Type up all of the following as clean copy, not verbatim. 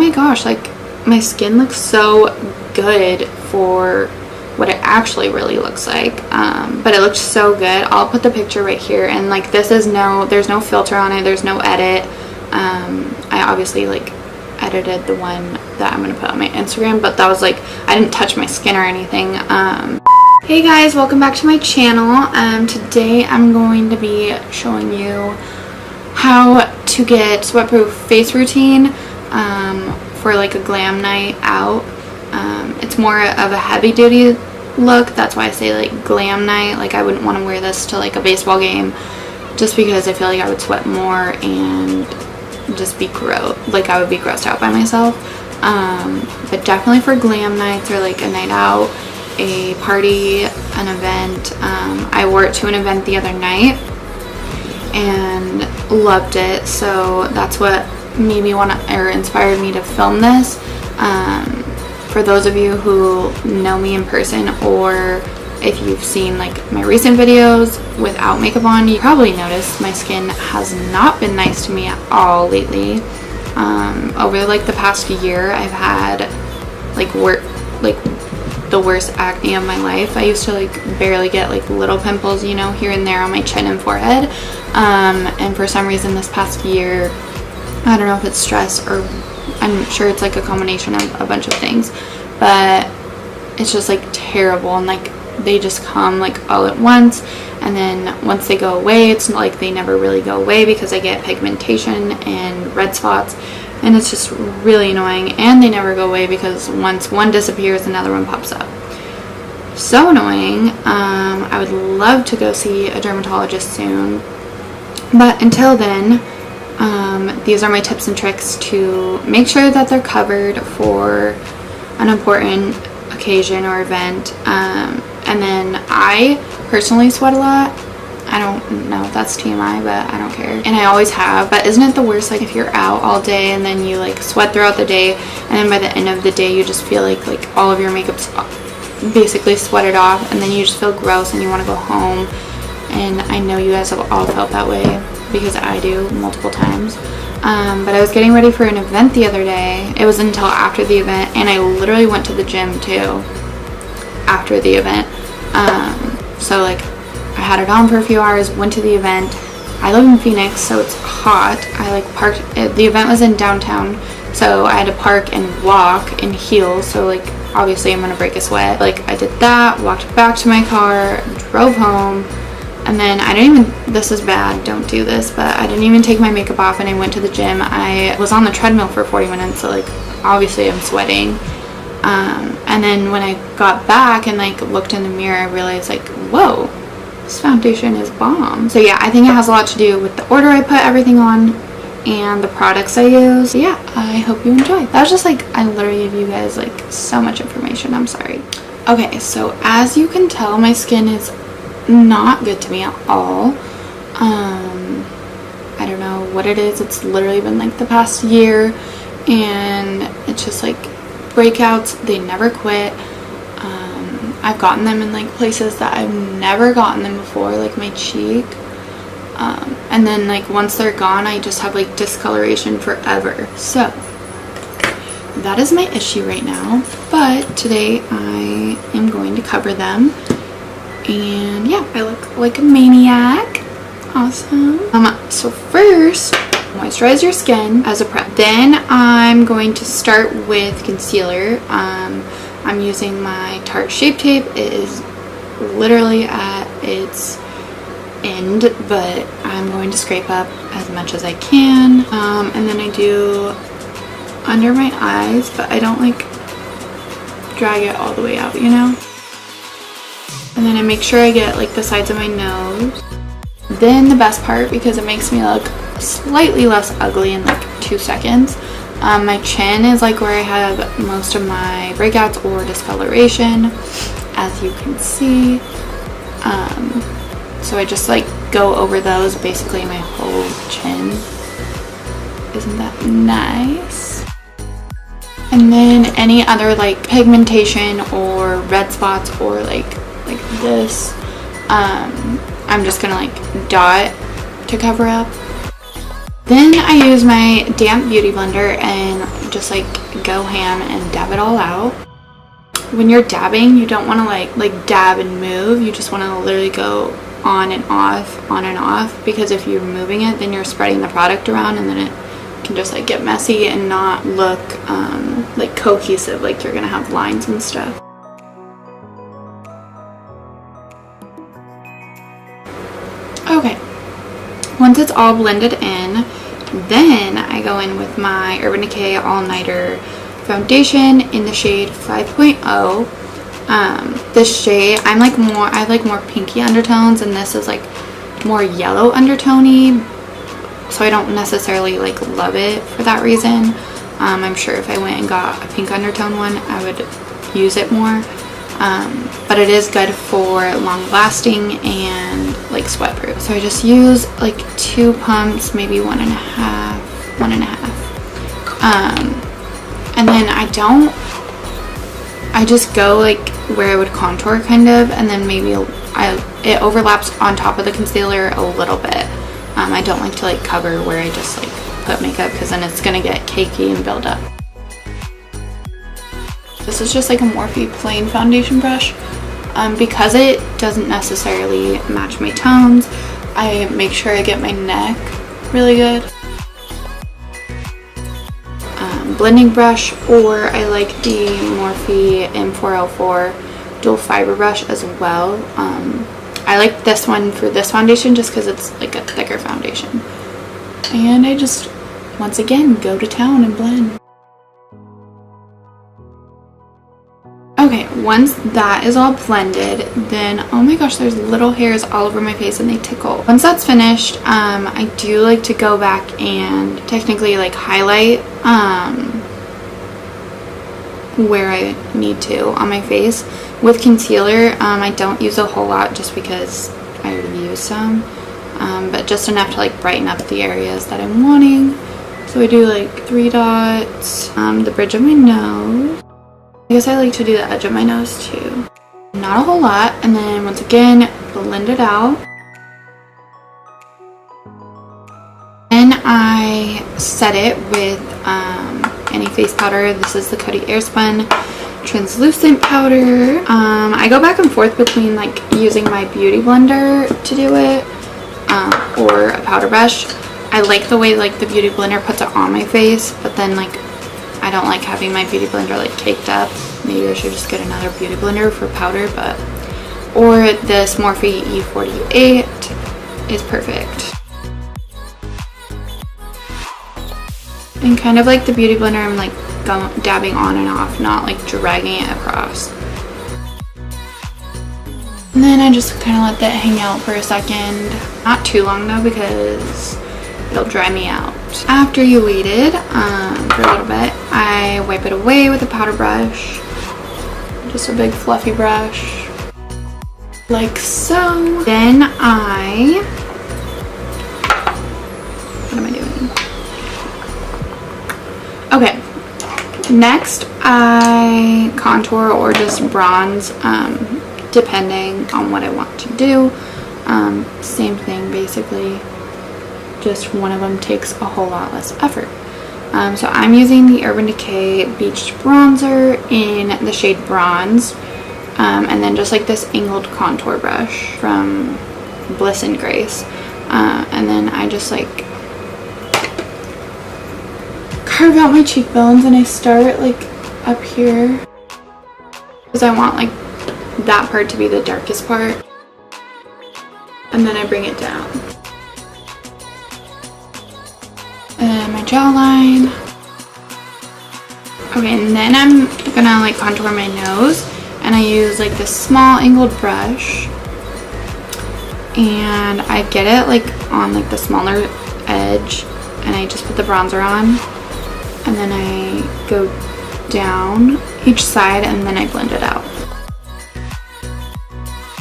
my gosh, like my skin looks so good for what it actually really looks like. But it looks so good. I'll put the picture right here, and like this is there's no filter on it, there's no edit. I obviously like edited the one that I'm gonna put on my Instagram, but that was like, I didn't touch my skin or anything. Hey guys, welcome back to my channel. Today I'm going to be showing you how to get sweatproof face routine for like a glam night out. It's more of a heavy duty look, that's why I say like glam night. Like I wouldn't want to wear this to like a baseball game just because I feel like I would sweat more and just be gross, like I would be grossed out by myself. But definitely for glam nights or like a night out, a party, an event. I wore it to an event the other night and loved it, so that's what made me want to, or inspired me to film this. For those of you who know me in person, or if you've seen like my recent videos without makeup on, you probably noticed my skin has not been nice to me at all lately. Over like the past year, I've had like the worst acne of my life. I used to like barely get like little pimples, you know, here and there on my chin and forehead. And for some reason this past year, I don't know if it's stress or I'm sure it's like a combination of a bunch of things, but it's just like terrible, and like they just come like all at once, and then once they go away, it's like they never really go away because I get pigmentation and red spots, and it's just really annoying. And they never go away because once one disappears, another one pops up. So annoying. I would love to go see a dermatologist soon, but until then, these are my tips and tricks to make sure that they're covered for an important occasion or event. And then I personally sweat a lot. I don't know if that's TMI, but I don't care, and I always have. But isn't it the worst, like if you're out all day and then you like sweat throughout the day, and then by the end of the day you just feel like all of your makeup's basically sweated off, and then you just feel gross and you want to go home. And I know you guys have all felt that way because I do multiple times. But I was getting ready for an event the other day. It was until after the event, and I literally went to the gym too after the event. So like I had it on for a few hours, went to the event. I live in Phoenix, so it's hot. I like parked, the event was in downtown, so I had to park and walk in heels, so like obviously I'm gonna break a sweat. Like I did that, walked back to my car, drove home, and then I didn't even, this is bad, don't do this, but I didn't even take my makeup off and I went to the gym. I was on the treadmill for 40 minutes, so like obviously I'm sweating. And then when I got back and like looked in the mirror, I realized like, whoa, this foundation is bomb. So yeah, I think it has a lot to do with the order I put everything on and the products I use. So yeah, I hope you enjoy. That was just like, I literally gave you guys like so much information, I'm sorry. Okay, so as you can tell, my skin is not good to me at all. I don't know what it is. It's literally been like the past year, and it's just like breakouts, they never quit. I've gotten them in like places that I've never gotten them before, like my cheek, and then like once they're gone, I just have like discoloration forever. So that is my issue right now, but today I am going to cover them. And yeah, I look like a maniac. Awesome. So first, moisturize your skin as a prep. Then I'm going to start with concealer. I'm using my Tarte Shape Tape. It is literally at its end, but I'm going to scrape up as much as I can. And then I do under my eyes, but I don't like drag it all the way out, you know? And then I make sure I get like the sides of my nose. Then the best part, because it makes me look slightly less ugly in like 2 seconds, my chin is like where I have most of my breakouts or discoloration, as you can see. So I just like go over those, basically my whole chin. Isn't that nice? And then any other like pigmentation or red spots or like this, I'm just gonna like dot to cover up. Then I use my damp beauty blender and just like go ham and dab it all out. When you're dabbing, you don't want to like dab and move. You just want to literally go on and off, because if you're moving it, then you're spreading the product around, and then it can just like get messy and not look like cohesive, like you're gonna have lines and stuff. Okay, once it's all blended in, then I go in with my Urban Decay All Nighter foundation in the shade 5.0. This shade, I like more pinky undertones, and this is like more yellow undertone-y, so I don't necessarily like love it for that reason. I'm sure if I went and got a pink undertone one, I would use it more, but it is good for long lasting and like sweat proof. So I just use like 2 pumps, maybe one and a half, and then I just go like where I would contour kind of, and then maybe it overlaps on top of the concealer a little bit. I don't like to like cover where I just like put makeup, because then it's gonna get cakey and build up. This is just like a Morphe plain foundation brush. Because it doesn't necessarily match my tones, I make sure I get my neck really good. Blending brush, or I like the Morphe M404 dual fiber brush as well. I like this one for this foundation just because it's like a thicker foundation. And I just, once again, go to town and blend. Okay, once that is all blended, then, oh my gosh, there's little hairs all over my face and they tickle. Once that's finished, I do like to go back and technically like highlight where I need to on my face. With concealer, I don't use a whole lot just because I already used some, but just enough to like brighten up the areas that I'm wanting. So I do like 3 dots, the bridge of my nose. I guess I like to do the edge of my nose too. Not a whole lot, and then once again, blend it out. Then I set it with any face powder. This is the Coty Airspun translucent powder. I go back and forth between like using my beauty blender to do it or a powder brush. I like the way like the beauty blender puts it on my face, but then like I don't like having my beauty blender like caked up. Maybe I should just get another beauty blender for powder, or this Morphe E48 is perfect. And kind of like the beauty blender, I'm like dabbing on and off, not like dragging it across. And then I just kind of let that hang out for a second. Not too long though, because it'll dry me out. After you waited for a little bit, I wipe it away with a powder brush. Just a big fluffy brush. Like so. Then what am I doing? Okay. Next, I contour or just bronze, depending on what I want to do. Same thing basically. Just one of them takes a whole lot less effort. So I'm using the Urban Decay Beach Bronzer in the shade Bronze, and then just like this angled contour brush from Bliss and Grace, and then I just like carve out my cheekbones, and I start like up here because I want like that part to be the darkest part, and then I bring it down. And my jawline. Okay, and then I'm gonna like contour my nose, and I use like this small angled brush, and I get it like on like the smaller edge, and I just put the bronzer on, and then I go down each side, and then I blend it out.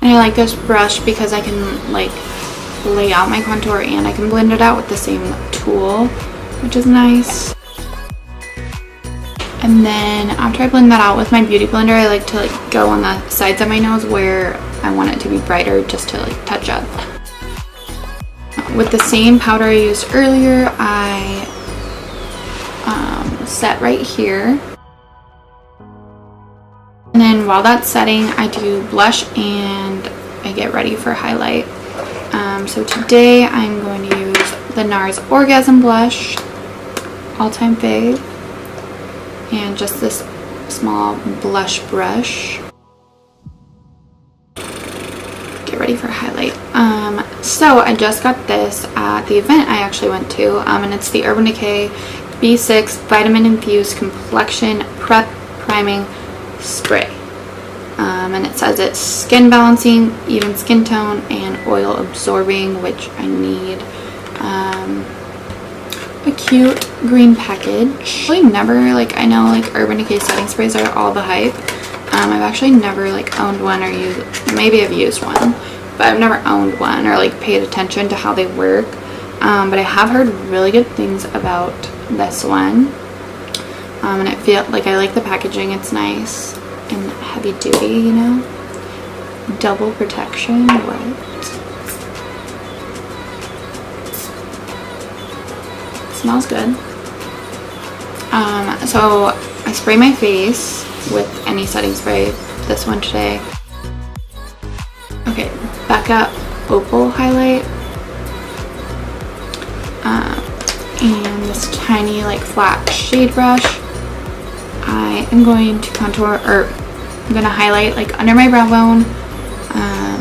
And I like this brush because I can like lay out my contour and I can blend it out with the same tool, which is nice. And then after I blend that out with my beauty blender, I like to like go on the sides of my nose where I want it to be brighter, just to like touch up. with the same powder I used earlier, I set right here. And then while that's setting, I do blush and I get ready for highlight. So today I'm going to use the NARS Orgasm Blush, all-time fave, and just this small blush brush. Get ready for highlight. So I just got this at the event I actually went to, and it's the Urban Decay B6 Vitamin Infused Complexion Prep Priming Spray. And it says it's skin balancing, even skin tone, and oil absorbing, which I need. A cute green package. I've never, like, I know like Urban Decay setting sprays are all the hype. I've actually never like owned one or used, maybe I've used one, but I've never owned one or like paid attention to how they work. But I have heard really good things about this one. And I feel like I like the packaging. It's nice and heavy duty, you know. Double protection. What? Smells good. So I spray my face with any setting spray. This one today. Okay, Becca Opal highlight. And this tiny like flat shade brush. I am going to contour, or I'm going to highlight like under my brow bone.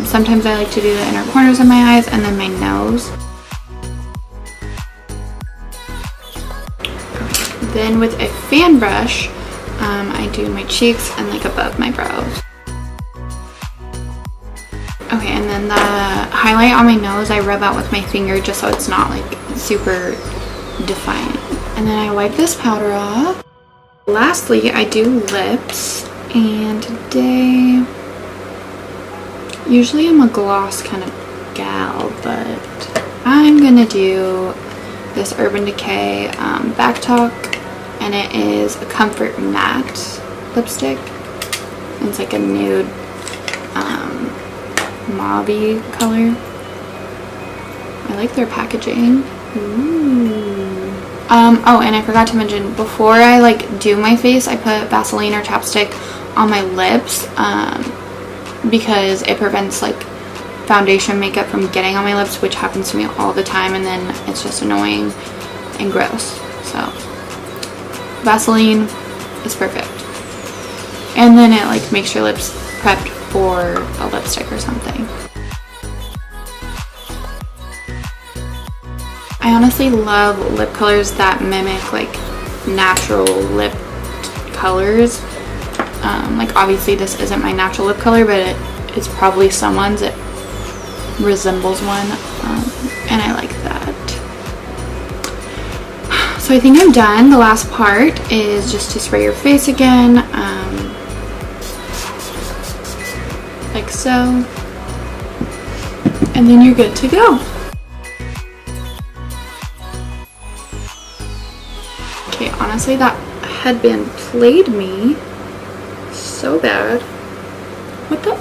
Sometimes I like to do the inner corners of my eyes and then my nose. Then with a fan brush, I do my cheeks and like above my brows. Okay, and then the highlight on my nose I rub out with my finger just so it's not like super defiant. And then I wipe this powder off. Lastly, I do lips, and today, usually I'm a gloss kind of gal, but I'm gonna do this Urban Decay Back Talk, and it is a Comfort Matte lipstick. It's like a nude mauve-y color. I like their packaging. Ooh. Oh, and I forgot to mention, before I like do my face, I put Vaseline or chapstick on my lips because it prevents like foundation makeup from getting on my lips, which happens to me all the time, and then it's just annoying and gross. So Vaseline is perfect, and then it like makes your lips prepped for a lipstick or something. I honestly love lip colors that mimic like natural lip colors. Like obviously this isn't my natural lip color, but it's probably someone's. It resembles one, and I like that. So I think I'm done. The last part is just to spray your face again, like so, and then you're good to go. Okay, honestly that headband played me so bad. What the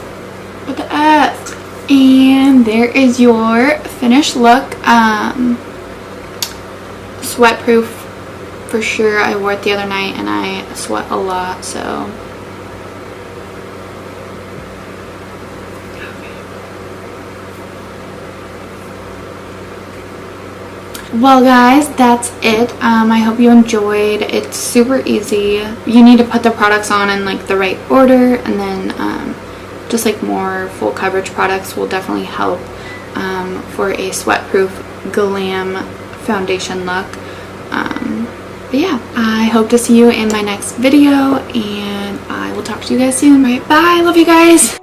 F? And there is your finished look. Sweat proof for sure. I wore it the other night and I sweat a lot, so well guys, that's it. I hope you enjoyed. It's super easy. You need to put the products on in like the right order, and then just like more full coverage products will definitely help for a sweat proof glam foundation look. But yeah, I hope to see you in my next video, and I will talk to you guys soon. All right, bye. Love you guys.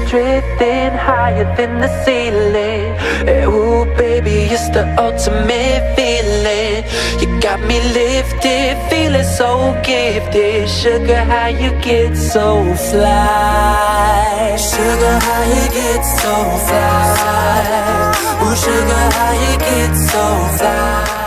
Drifting higher than the ceiling. Ooh, baby, it's the ultimate feeling. You got me lifted, feeling so gifted. Sugar, how you get so fly? Sugar, how you get so fly? Ooh, sugar, how you get so fly?